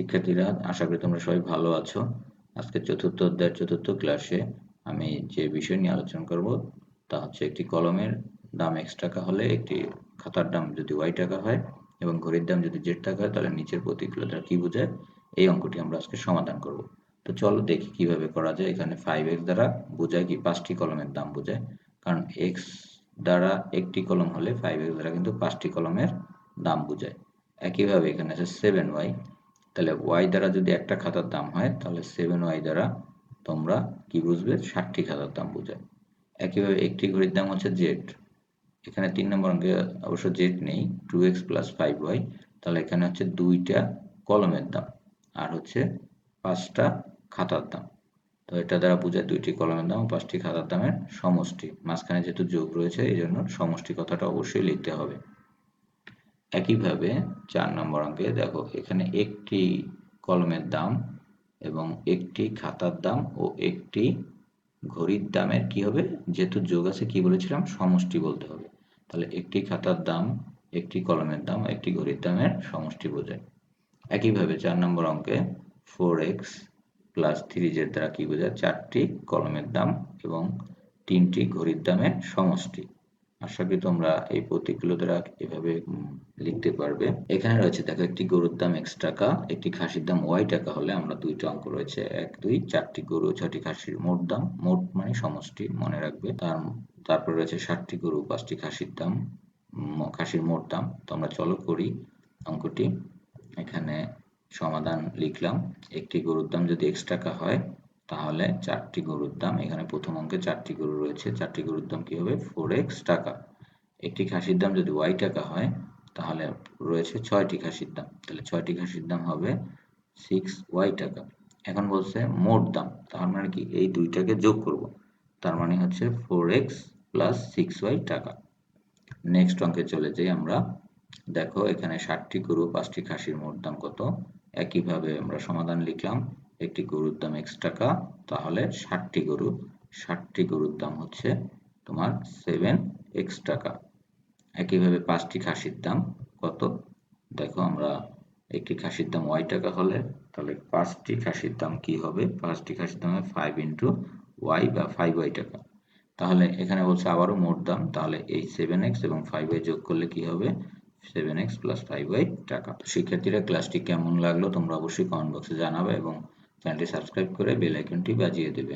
শিক্ষার্থীরা, আশা করি তোমরা সবাই ভালো আছো। আজকে চতুর্থ অধ্যায়ের চতুর্থ ক্লাসে আমি যে বিষয় নিয়ে আলোচনা করব তা হচ্ছে একটি কলমের দাম x টাকা হলে একটি খাতার দাম যদি y টাকা হয় এবং ঘড়ির দাম যদি z টাকা হয় তাহলে নিচের প্রতীকগুলো দ্বারা কি বোঝায়, এই অঙ্কটি আমরা আজকে সমাধান করব। তো চলো দেখি কিভাবে করা যায়। এখানে 5x দ্বারা বোঝায় কি 5টি কলমের দাম বোঝায়, কারণ x দ্বারা একটি কলম হলে 5x দ্বারা কিন্তু 5টি কলমের দাম বোঝায়। একইভাবে এখানে আছে 7y, তাহলে y দ্বারা যদি একটা খাতার দাম হয় তাহলে 7y দ্বারা তোমরা কি বুঝবে, 60টি খাতার দাম বোঝায়। একইভাবে একটি ঘড়ির দাম হচ্ছে z, এখানে 3 নম্বর অঙ্কে অবশ্য z নেই, 2x প্লাস 5y, তাহলে এখানে হচ্ছে দুইটা কলমের দাম আর হচ্ছে 5টা খাতার দাম। তো এটা দ্বারা বোঝায় দুইটি কলমের দাম ও 5টি খাতার দামের সমষ্টি। মাঝখানে যেহেতু যোগ রয়েছে এই জন্য সমষ্টি কথাটা অবশ্যই লিখতে হবে। একইভাবে 4 নম্বর অঙ্কে দেখো, এখানে একটি কলমের দাম এবং একটি খাতার দাম ও একটি ঘড়ির দামের কি হবে, যেহেতু যোগ আছে কি বলেছিলাম, সমষ্টি বলতে হবে। তাহলে একটি খাতার দাম, একটি কলমের দাম, একটি ঘড়ির দামের সমষ্টি বোঝায়। একইভাবে 4 নম্বর অঙ্কে 4x প্লাস 3z দ্বারা কি বোঝায়, 4টি কলমের দাম এবং 3টি ঘড়ির দামের সমষ্টি। আশা করি তোমরা এই প্রতীকগুলো দ্বারা এভাবে লিখতে পারবে। এখানে রয়েছে দেখো, একটি গরুর দাম x টাকা, একটি খাসির দাম y টাকা হলে আমরা দুইটা অঙ্ক রয়েছে 1 2, 4টি গরু 6টি খাসির মোট দাম, মোট মানে সমষ্টি মনে রাখবে। তারপর রয়েছে 60টি গরু 5টি খাসির দাম, খাসির মোট দাম। তো আমরা চলো করি অঙ্কটি। এখানে সমাধান লিখলাম। একটি গরুর দাম যদি x টাকা হয় তাহলে 4টি গরুর দাম, এখানে প্রথম অঙ্কে 4টি গরু রয়েছে, 4টি গরুর দাম কি হবে, 4x টাকা। একটি খাসির দাম যদি y টাকা হয় তাহলে রয়েছে 6টি খাসির দাম, তাহলে 6টি খাসির দাম হবে 6y টাকা। এখন বলছে মোট দাম, তার মানে কি এই দুইটাকে যোগ করব, তার মানে হচ্ছে 4x প্লাস 6y টাকা। নেক্সট অঙ্কে চলে যাই আমরা। দেখো এখানে 60টি গরু 5টি খাসির মোট দাম কত। একইভাবে আমরা সমাধান লিখলাম, একটি গরুর দাম x টাকা, তাহলে 60টি গরুর দাম হচ্ছে তোমার 7x টাকা। একইভাবে 5টি খাসির দাম কত, দেখো আমরা একটি খাসির দাম y টাকা হলে তাহলে 5টি খাসির দাম কি হবে, 5টি খাসির দাম 5 ইন্টু y বা 5y টাকা। তাহলে এখানে বলছে আবারও মোট দাম, তাহলে এই 7x এবং 5y যোগ করলে কি হবে, 7x প্লাস 5y টাকা। শিক্ষার্থীরা, ক্লাসটি কেমন লাগলো তোমরা অবশ্যই কমেন্ট বক্সে জানাবে এবং চ্যানেলটি সাবস্ক্রাইব করে বেল আইকনটি বাজিয়ে দেবে।